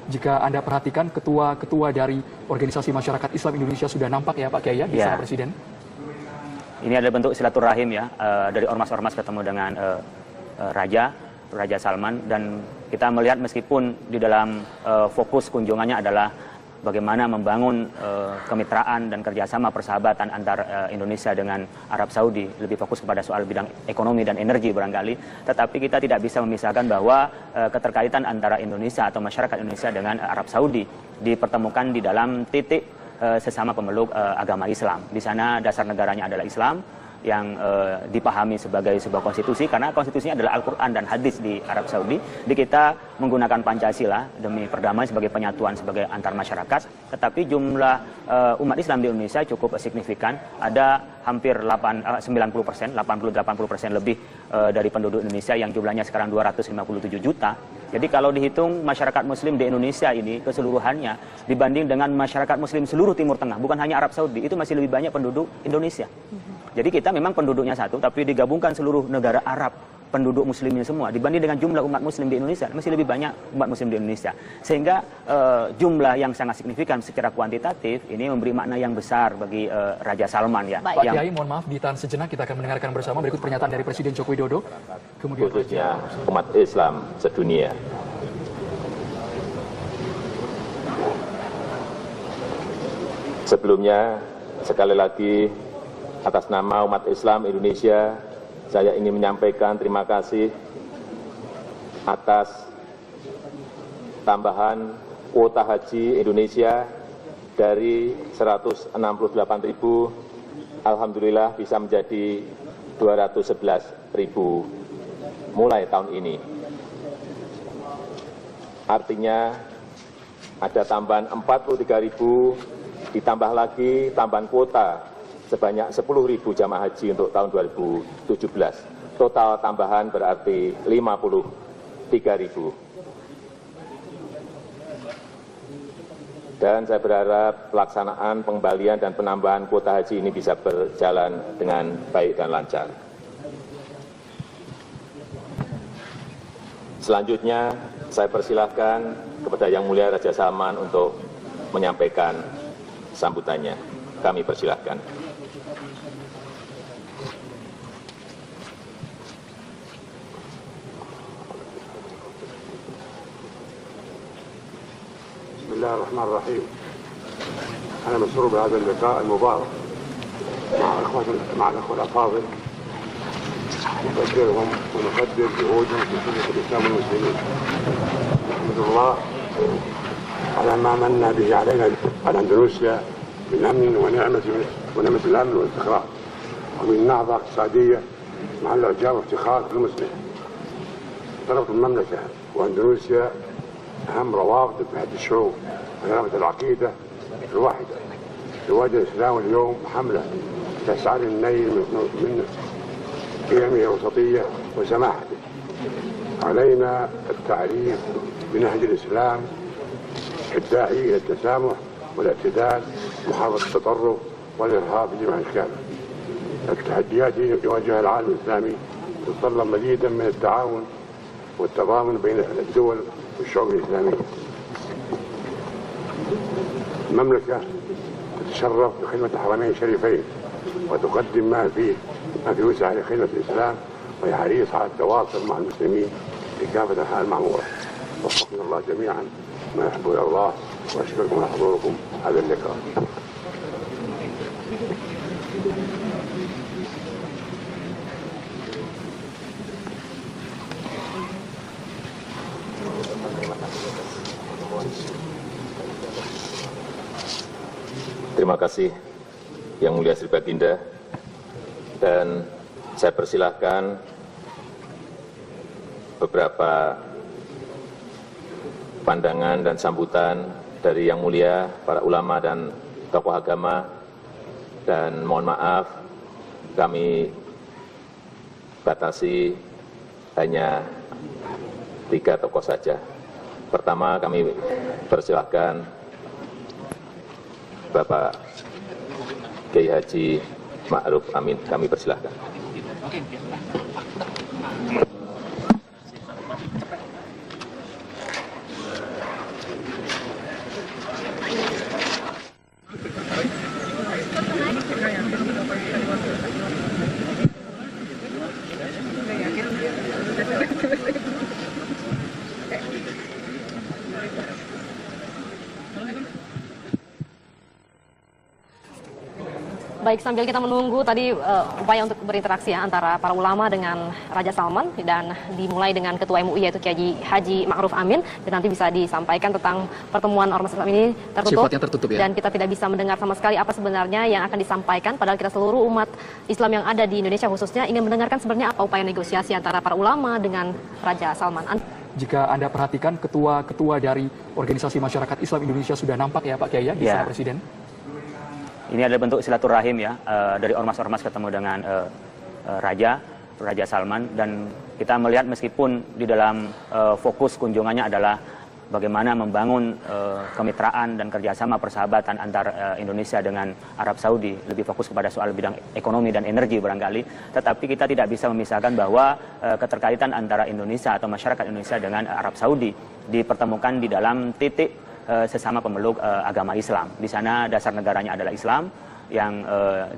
jika Anda perhatikan ketua-ketua dari Organisasi Masyarakat Islam Indonesia sudah nampak ya Pak Kiai di sana Presiden. Ini adalah bentuk silaturahim ya, dari ormas-ormas ketemu dengan Raja Salman, dan kita melihat meskipun di dalam fokus kunjungannya adalah bagaimana membangun kemitraan dan kerjasama persahabatan antar Indonesia dengan Arab Saudi, lebih fokus kepada soal bidang ekonomi dan energi barangkali, tetapi kita tidak bisa memisahkan bahwa keterkaitan antara Indonesia atau masyarakat Indonesia dengan Arab Saudi dipertemukan di dalam titik sesama pemeluk agama Islam. Di sana dasar negaranya adalah Islam yang dipahami sebagai sebuah konstitusi, karena konstitusinya adalah Al-Quran dan hadis di Arab Saudi. Di kita menggunakan Pancasila demi perdamaian sebagai penyatuan sebagai antar masyarakat, tetapi jumlah umat Islam di Indonesia cukup signifikan, ada hampir 90%, 80-80% lebih dari penduduk Indonesia yang jumlahnya sekarang 257 juta. Jadi kalau dihitung masyarakat Muslim di Indonesia ini keseluruhannya dibanding dengan masyarakat Muslim seluruh Timur Tengah, bukan hanya Arab Saudi, itu masih lebih banyak penduduk Indonesia. Jadi kita memang penduduknya satu, tapi digabungkan seluruh negara Arab, penduduk Muslimnya semua, dibanding dengan jumlah umat Muslim di Indonesia, masih lebih banyak umat Muslim di Indonesia. Sehingga jumlah yang sangat signifikan secara kuantitatif ini memberi makna yang besar bagi Raja Salman ya. Pak Kiai, mohon maaf, ditahan sejenak, kita akan mendengarkan bersama berikut pernyataan dari Presiden Joko Widodo. Kemudian khususnya umat Islam sedunia. Sebelumnya, sekali lagi atas nama umat Islam Indonesia, saya ingin menyampaikan terima kasih atas tambahan kuota haji Indonesia dari 168.000, alhamdulillah bisa menjadi 211.000 mulai tahun ini. Artinya ada tambahan 43.000, ditambah lagi tambahan kuota sebanyak 10.000 jamaah haji untuk tahun 2017. Total tambahan berarti 53.000. Dan saya berharap pelaksanaan pengembalian dan penambahan kuota haji ini bisa berjalan dengan baik dan lancar. Selanjutnya, saya persilahkan kepada Yang Mulia Raja Salman untuk menyampaikan sambutannya. Kami persilahkan. Bismillahirrahmanirrahim. Saya مسرور بهذا اللقاء المبارك مع الأخوة الأفاضل. نقدرهم ونقدر جهودهم في خدمة الإسلام والمسلمين. نحمد الله على ما من به علينا على أندونيسيا من أمن ونعمة الأمن والاستقرار، ومن نهضة اقتصادية مع الإعجاب وافتخار في المسلم. طرف المملكة وأندونيسيا أهم روابط اتحاد الشعوب ونعمة العقيدة الواحدة. يواجه الإسلام اليوم حملة تسعى للنيل من قيمه الوسطية وسماحته. علينا التعريف بنهج الإسلام الداعي إلى التسامح والاعتدال ومحاربة التطرف والإرهاب بجميع أشكاله. التحديات يواجهها العالم الإسلامي تتطلب مزيدا من التعاون والتضامن بين الدول والشعوب الإسلامية. المملكة تتشرف بخدمة الحرمين الشريفين وتقدم ما في وسعها لخدمة الإسلام، وهي حريص على التواصل مع المسلمين في كافة أنحاء المعمورة. وفقنا الله جميعا ما يحب الله، وأشكركم على حضوركم هذا اللقاء. Terima kasih Yang Mulia Sri Baginda, dan saya persilahkan beberapa pandangan dan sambutan dari Yang Mulia para ulama dan tokoh agama, dan mohon maaf kami batasi hanya 3 tokoh saja. Pertama, kami persilahkan Bapak Kiai Haji Ma'ruf Amin, kami persilahkan. Baik, sambil kita menunggu tadi upaya untuk berinteraksi ya antara para ulama dengan Raja Salman, dan dimulai dengan Ketua MUI yaitu Kiai Haji Ma'ruf Amin, dan nanti bisa disampaikan tentang pertemuan Ormas Islam ini tertutup. Sifatnya tertutup ya. Dan kita tidak bisa mendengar sama sekali apa sebenarnya yang akan disampaikan, padahal kita seluruh umat Islam yang ada di Indonesia khususnya ingin mendengarkan sebenarnya apa upaya negosiasi antara para ulama dengan Raja Salman. Jika Anda perhatikan, ketua-ketua dari Organisasi Masyarakat Islam Indonesia sudah nampak ya Pak Kiai di sana Presiden. Ini adalah bentuk silaturahim ya, dari ormas-ormas ketemu dengan Raja Salman, dan kita melihat meskipun di dalam fokus kunjungannya adalah bagaimana membangun kemitraan dan kerjasama persahabatan antar Indonesia dengan Arab Saudi, lebih fokus kepada soal bidang ekonomi dan energi barangkali, tetapi kita tidak bisa memisahkan bahwa keterkaitan antara Indonesia atau masyarakat Indonesia dengan Arab Saudi dipertemukan di dalam titik sesama pemeluk agama Islam. Di sana dasar negaranya adalah Islam yang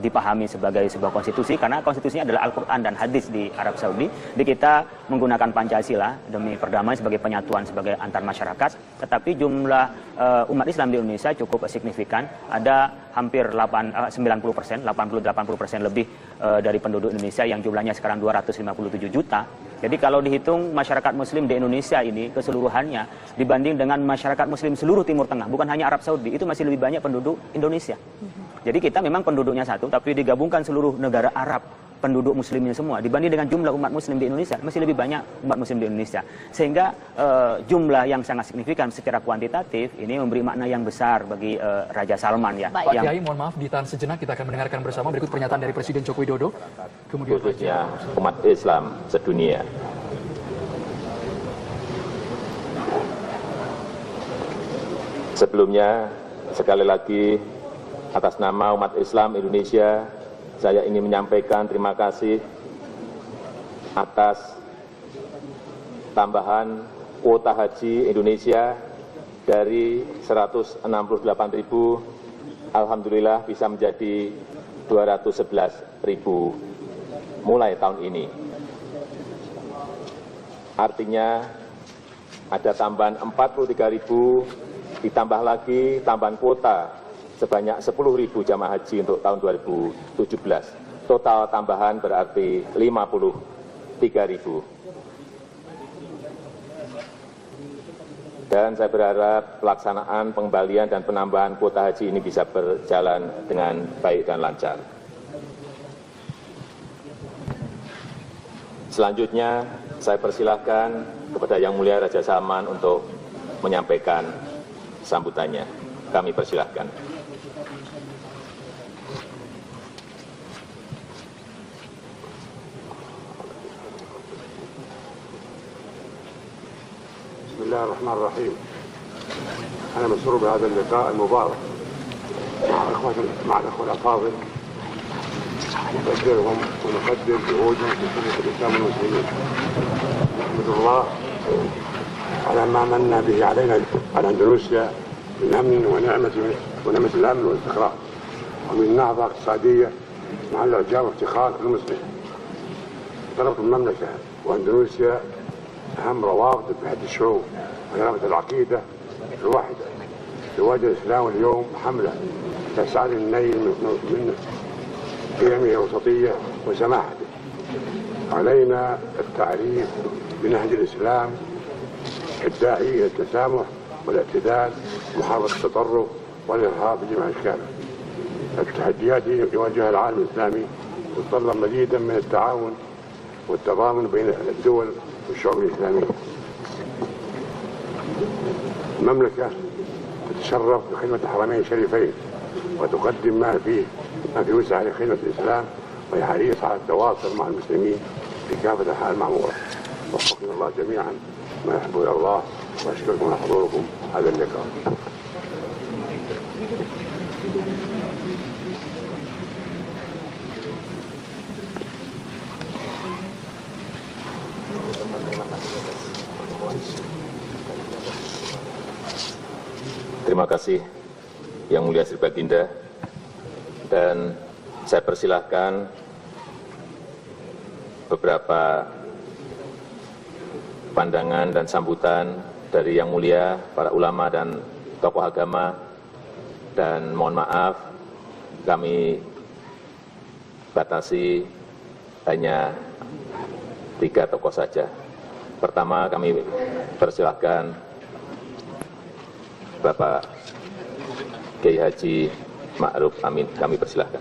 dipahami sebagai sebuah konstitusi, karena konstitusinya adalah Al-Quran dan hadis di Arab Saudi. Di kita menggunakan Pancasila demi perdamaian sebagai penyatuan sebagai antar masyarakat, tetapi jumlah umat Islam di Indonesia cukup signifikan. Ada hampir 90%, 80-80% lebih dari penduduk Indonesia yang jumlahnya sekarang 257 juta. Jadi kalau dihitung masyarakat Muslim di Indonesia ini keseluruhannya dibanding dengan masyarakat Muslim seluruh Timur Tengah, bukan hanya Arab Saudi, itu masih lebih banyak penduduk Indonesia. Jadi kita memang penduduknya satu, tapi digabungkan seluruh negara Arab, penduduk Muslimnya semua, dibanding dengan jumlah umat Muslim di Indonesia, masih lebih banyak umat Muslim di Indonesia. Sehingga jumlah yang sangat signifikan secara kuantitatif ini memberi makna yang besar bagi Raja Salman ya. Pak Kiai, mohon maaf, ditahan sejenak, kita akan mendengarkan bersama berikut pernyataan dari Presiden Joko Widodo. Kemudian khususnya umat Islam sedunia. Sebelumnya, sekali lagi atas nama umat Islam Indonesia, saya ingin menyampaikan terima kasih atas tambahan kuota haji Indonesia dari 168.000, alhamdulillah bisa menjadi 211.000 mulai tahun ini. Artinya ada tambahan 43.000, ditambah lagi tambahan kuota sebanyak 10.000 jamaah haji untuk tahun 2017. Total tambahan berarti 53.000. Dan saya berharap pelaksanaan pengembalian dan penambahan kuota haji ini bisa berjalan dengan baik dan lancar. Selanjutnya, saya persilahkan kepada Yang Mulia Raja Salman untuk menyampaikan sambutannya. Kami persilahkan. بسم الله الرحمن الرحيم. أنا مسرور بهذا اللقاء المبارك مع الأخوة الأفاضل، نقدرهم ونقدر جهودهم في خدمة الإسلام والمسلمين. نحمد الله على ما من به علينا على أندونيسيا من أمن ونعمة الأمن والاستقرار، ومن نهضة اقتصادية مع الإعجاب وافتخار المسلم. طرف المملكة وأندونيسيا أهم روابط اتحاد الشعوب وسلامة العقيدة الواحدة. زواج الإسلام اليوم حملة تسعى للنيل من قيمه الوسطية وسماحته. علينا التعريف بنهج الإسلام الداعي إلى التسامح والاعتدال ومحاربة التطرف والإرهاب بجميع أشكاله. التحديات يواجهها العالم الإسلامي تتطلب مزيدا من التعاون والتضامن بين الدول والشعوب الإسلامية. المملكة تتشرف بخدمة الحرمين الشريفين وتقدم ما في وسعها لخدمة الإسلام، وهي حريصة على التواصل مع المسلمين في كافة أنحاء المعمورة. وفقنا الله جميعا ما يحب إلى الله، وأشكركم على حضوركم هذا اللقاء. Terima kasih Yang Mulia Sri Baginda, dan saya persilahkan beberapa pandangan dan sambutan dari Yang Mulia para ulama dan tokoh agama. Dan mohon maaf, kami batasi hanya 3 tokoh saja. Pertama, kami persilahkan Bapak Kiai Haji Ma'ruf Amin. Kami persilahkan.